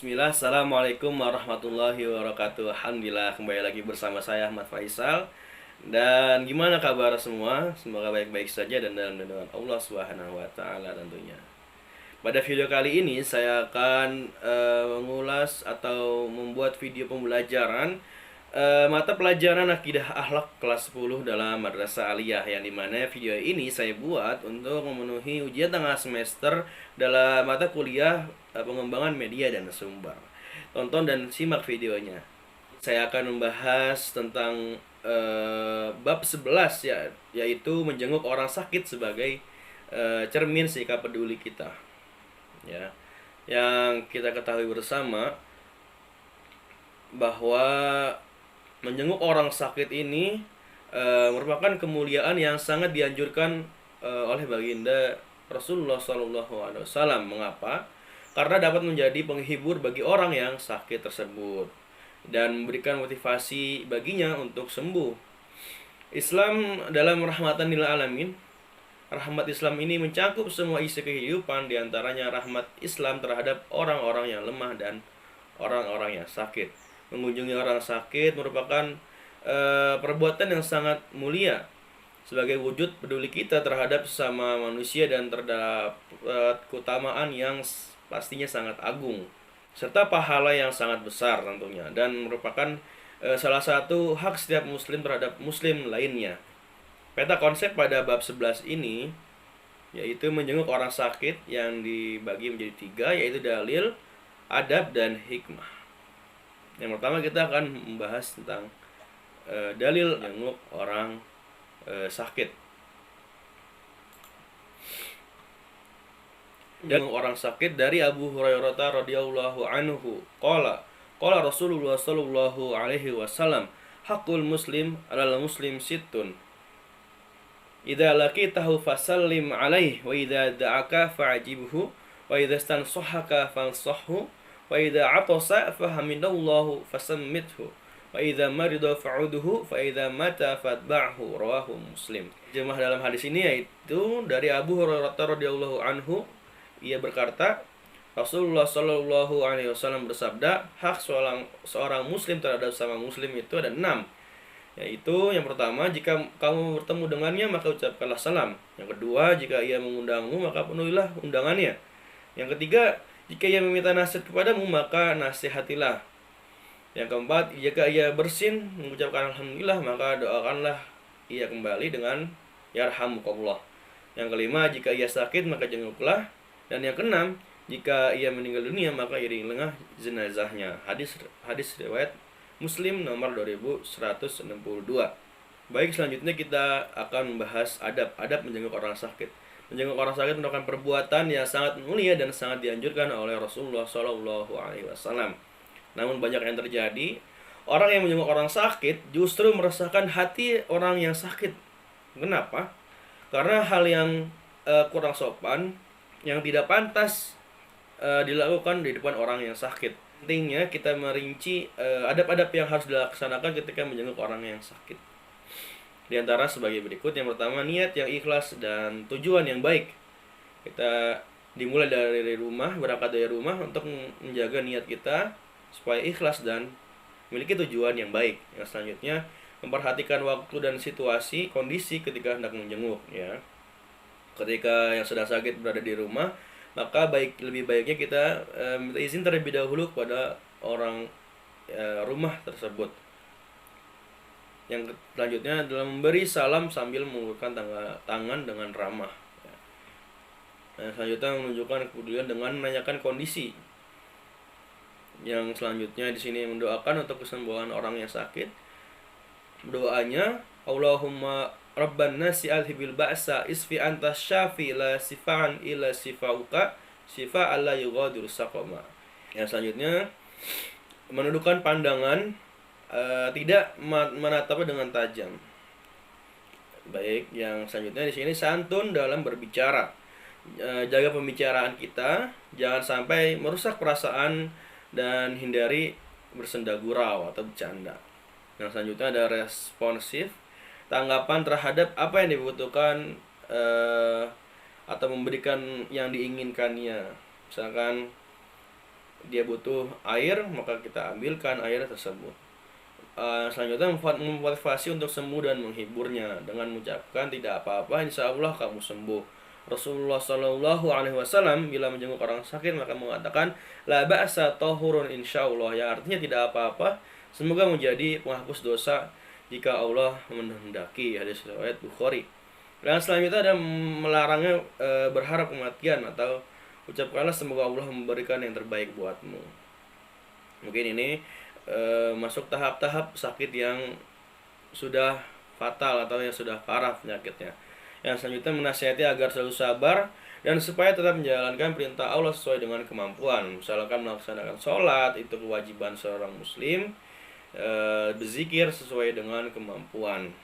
Bismillah, Assalamualaikum warahmatullahi wabarakatuh. Alhamdulillah, kembali lagi bersama saya Ahmad Faisal. Dan gimana kabar semua? Semoga baik-baik saja dan dalam lindungan Allah Subhanahu wa taala tentunya. Pada video kali ini saya akan mengulas atau membuat video pembelajaran mata pelajaran akidah akhlak kelas 10 dalam Madrasah Aliyah, yang dimana video ini saya buat untuk memenuhi ujian tengah semester dalam mata kuliah pengembangan media dan sumber. Tonton dan simak videonya. Saya akan membahas tentang bab 11, ya, yaitu menjenguk orang sakit sebagai cermin sikap peduli kita. Ya. Yang kita ketahui bersama bahwa menjenguk orang sakit ini merupakan kemuliaan yang sangat dianjurkan oleh baginda Rasulullah SAW. Mengapa? Karena dapat menjadi penghibur bagi orang yang sakit tersebut dan memberikan motivasi baginya untuk sembuh. Islam dalam rahmatan lil alamin. Rahmat Islam ini mencakup semua isi kehidupan, diantaranya rahmat Islam terhadap orang-orang yang lemah dan orang-orang yang sakit. Mengunjungi orang sakit merupakan perbuatan yang sangat mulia sebagai wujud peduli kita terhadap sesama manusia dan terdapat keutamaan yang pastinya sangat agung serta pahala yang sangat besar tentunya, dan merupakan salah satu hak setiap muslim terhadap muslim lainnya. Peta konsep pada bab 11 ini yaitu menjenguk orang sakit yang dibagi menjadi 3, yaitu dalil, adab, dan hikmah. Yang pertama kita akan membahas tentang dalil menjenguk orang sakit. Menjenguk orang sakit dari Abu Hurairah radhiyallahu anhu. Qala Rasulullah sallallahu alaihi wasallam, haqqul muslim 'alal muslim sittun. Idza laqitahu fasallim alaihi wa idza da'aka fa'jibhu wa idza stansahaka fansahhu wa idza atasa fahamidallahu fasammithu wa idza marida fa'udhu fa idza mata fatba'hu, rawahu Muslim. Jemaah dalam hadis ini yaitu dari Abu Hurairah radhiyallahu anhu, ia berkata, Rasulullah Shallallahu alaihi wasallam bersabda, hak seorang muslim terhadap sama muslim itu ada 6. Yaitu yang pertama, jika kamu bertemu dengannya maka ucapkanlah salam. Yang kedua, jika ia mengundangmu maka penuhilah undangannya. Yang ketiga, jika ia meminta nasihat kepadamu maka nasihatilah. Yang keempat, jika ia bersin mengucapkan alhamdulillah maka doakanlah ia kembali dengan yarhamukallah. Yang kelima, jika ia sakit maka jenguklah. Dan yang keenam, jika ia meninggal dunia maka iringilah jenazahnya. Hadis riwayat Muslim nomor 2162. Baik, selanjutnya kita akan membahas adab menjenguk orang sakit. Menjenguk orang sakit merupakan perbuatan yang sangat mulia dan sangat dianjurkan oleh Rasulullah Shallallahu alaihi wasallam. Namun banyak yang terjadi, orang yang menjenguk orang sakit justru meresahkan hati orang yang sakit. Kenapa? Karena hal yang kurang sopan, yang tidak pantas dilakukan di depan orang yang sakit. Pentingnya kita merinci adab-adab yang harus dilaksanakan ketika menjenguk orang yang sakit. Di antara sebagai berikut. Yang pertama, niat yang ikhlas dan tujuan yang baik. Kita dimulai dari rumah, berangkat dari rumah untuk menjaga niat kita supaya ikhlas dan memiliki tujuan yang baik. Yang selanjutnya, memperhatikan waktu dan situasi, kondisi ketika hendak menjenguk, ya. Ketika yang sedang sakit berada di rumah, maka lebih baiknya kita minta izin terlebih dahulu kepada orang rumah tersebut. Yang selanjutnya adalah memberi salam sambil mengulurkan tangan dengan ramah. Yang selanjutnya menunjukkan kepedulian dengan menanyakan kondisi. Yang selanjutnya di sini mendoakan untuk kesembuhan orang yang sakit. Doanya, Allahumma Rabban nasi alhibil ba'sa isfi anta syafi la sifa'an ila sifa'uka sifa'an la yughadiru saqama. Yang selanjutnya menundukkan pandangan, tidak menatapnya dengan tajam. Baik, yang selanjutnya di sini santun dalam berbicara. Jaga pembicaraan kita, jangan sampai merusak perasaan dan hindari bersenda gurau atau bercanda. Yang selanjutnya ada responsif, tanggapan terhadap apa yang dibutuhkan atau memberikan yang diinginkannya. Misalkan dia butuh air, maka kita ambilkan air tersebut. Selanjutnya memotivasi untuk sembuh dan menghiburnya dengan mengucapkan tidak apa-apa, insya Allah kamu sembuh. Rasulullah Shallallahu Alaihi Wasallam bila menjenguk orang sakit maka mengatakan la ba'sa tahurun insya Allah, yang artinya tidak apa-apa, semoga menjadi penghapus dosa jika Allah menghendaki. Hadis riwayat Bukhari. Dan selanjutnya ada melarangnya berharap kematian, atau ucapkanlah semoga Allah memberikan yang terbaik buatmu. Mungkin ini masuk tahap-tahap sakit yang sudah fatal atau yang sudah parah penyakitnya. Yang selanjutnya menasihati agar selalu sabar dan supaya tetap menjalankan perintah Allah sesuai dengan kemampuan. Misalkan melaksanakan sholat, itu kewajiban seorang muslim. Berzikir sesuai dengan kemampuan.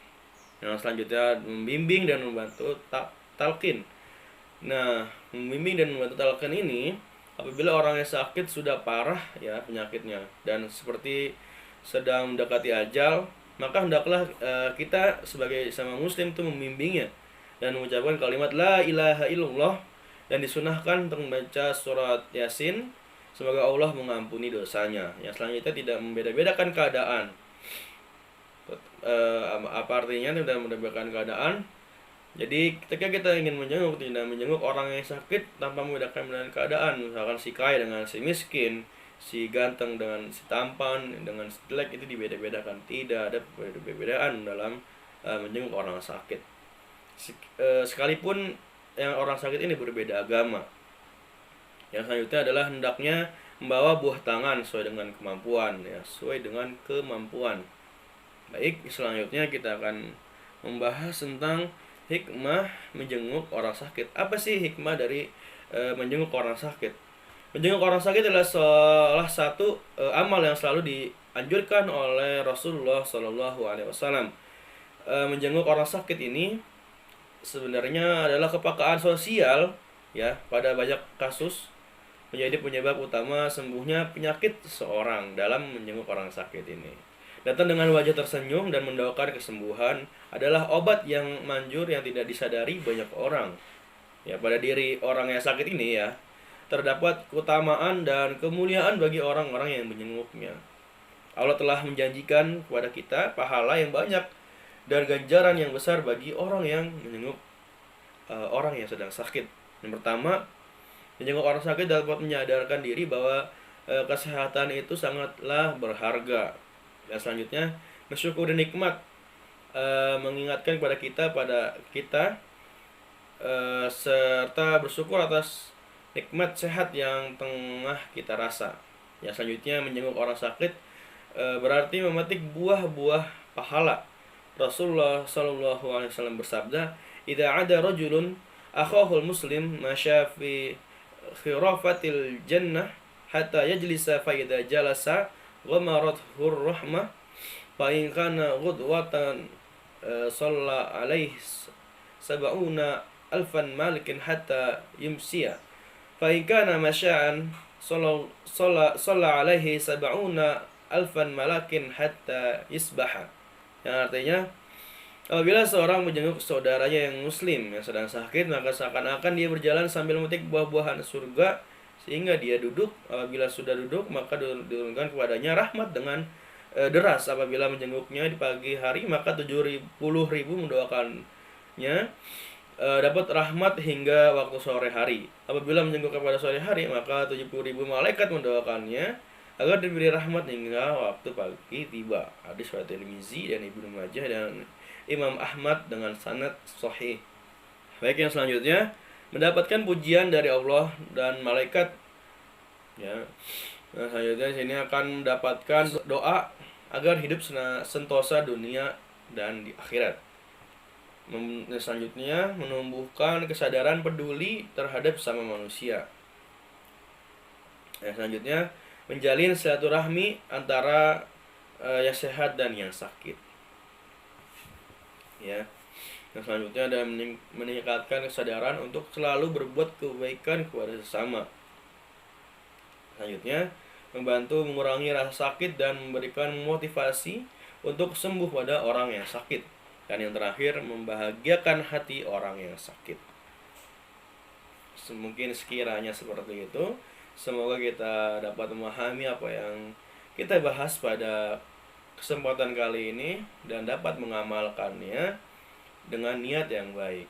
Yang selanjutnya membimbing dan membantu talqin. Nah, membimbing dan membantu talqin ini apabila orang yang sakit sudah parah ya penyakitnya dan seperti sedang mendekati ajal, maka hendaklah kita sebagai sama muslim itu membimbingnya dan mengucapkan kalimat la ilaha illallah, dan disunahkan untuk membaca surat Yasin, semoga Allah mengampuni dosanya. Yang selanjutnya tidak membeda-bedakan keadaan. Apa artinya tidak membeda-bedakan keadaan? Jadi ketika kita ingin menjenguk, tidak menjenguk orang yang sakit tanpa membedakan dengan keadaan. Misalkan si kaya dengan si miskin, si ganteng dengan si tampan, dengan si jelek, itu dibeda-bedakan. Tidak ada perbedaan dalam menjenguk orang sakit. Sekalipun yang orang sakit ini berbeda agama. Yang selanjutnya adalah hendaknya membawa buah tangan sesuai dengan kemampuan, ya, sesuai dengan kemampuan. Baik, selanjutnya kita akan membahas tentang hikmah menjenguk orang sakit. Apa sih hikmah dari menjenguk orang sakit? Menjenguk orang sakit adalah salah satu amal yang selalu dianjurkan oleh Rasulullah Shallallahu Alaihi Wasallam. Menjenguk orang sakit ini sebenarnya adalah kepekaan sosial, ya, pada banyak kasus menjadi penyebab utama sembuhnya penyakit seseorang dalam menjenguk orang sakit ini. Datang dengan wajah tersenyum dan mendoakan kesembuhan adalah obat yang manjur yang tidak disadari banyak orang. Ya, pada diri orang yang sakit ini ya terdapat keutamaan dan kemuliaan bagi orang-orang yang menjenguknya. Allah telah menjanjikan kepada kita pahala yang banyak dan ganjaran yang besar bagi orang yang menjenguk orang yang sedang sakit. Yang pertama, menjenguk orang sakit dapat menyadarkan diri bahwa kesehatan itu sangatlah berharga. Dan selanjutnya bersyukur dan nikmat, mengingatkan kepada kita serta bersyukur atas nikmat sehat yang tengah kita rasa. Yang selanjutnya menjenguk orang sakit berarti memetik buah-buah pahala. Rasulullah Shallallahu Alaihi Wasallam bersabda, "Idza ada rajulun akhahul muslim masya fi khirafatil jannah hatta yajlisa fa idza jalasa ghamarathu rahmah fa in kana ghudwatan shalla alaihi sab'una alfan malikin hatta yumsiya fa in kana masya'an shalla alaihi sab'una alfan malakin hatta yisbaha." Yang artinya, apabila seorang menjenguk saudaranya yang muslim yang sedang sakit, maka seakan-akan dia berjalan sambil memetik buah-buahan surga sehingga dia duduk. Apabila sudah duduk, maka diturunkan kepadanya rahmat dengan deras. Apabila menjenguknya di pagi hari, maka 70.000 mendoakannya dapat rahmat hingga waktu sore hari. Apabila menjenguk kepada sore hari, maka 70.000 malaikat mendoakannya agar diberi rahmat hingga waktu pagi tiba. Hadis riwayat Tirmizi dan Ibnu Majah dan Imam Ahmad dengan sanad sahih. Baik, yang selanjutnya mendapatkan pujian dari Allah dan malaikat, ya. Nah, selanjutnya sini akan mendapatkan doa agar hidup sentosa dunia dan di akhirat. Selanjutnya menumbuhkan kesadaran peduli terhadap sesama manusia. Selanjutnya menjalin silaturahmi antara yang sehat dan yang sakit. Ya. Yang selanjutnya ada meningkatkan kesadaran untuk selalu berbuat kebaikan kepada sesama. Selanjutnya membantu mengurangi rasa sakit dan memberikan motivasi untuk sembuh pada orang yang sakit. Dan yang terakhir membahagiakan hati orang yang sakit. Mungkin sekiranya seperti itu. Semoga kita dapat memahami apa yang kita bahas pada kesempatan kali ini dan dapat mengamalkannya dengan niat yang baik.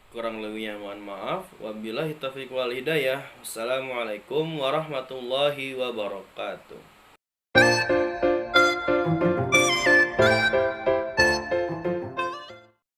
Kurang lebihnya mohon maaf. Wabillahi taufiq wal hidayah. Wassalamualaikum warahmatullahi wabarakatuh.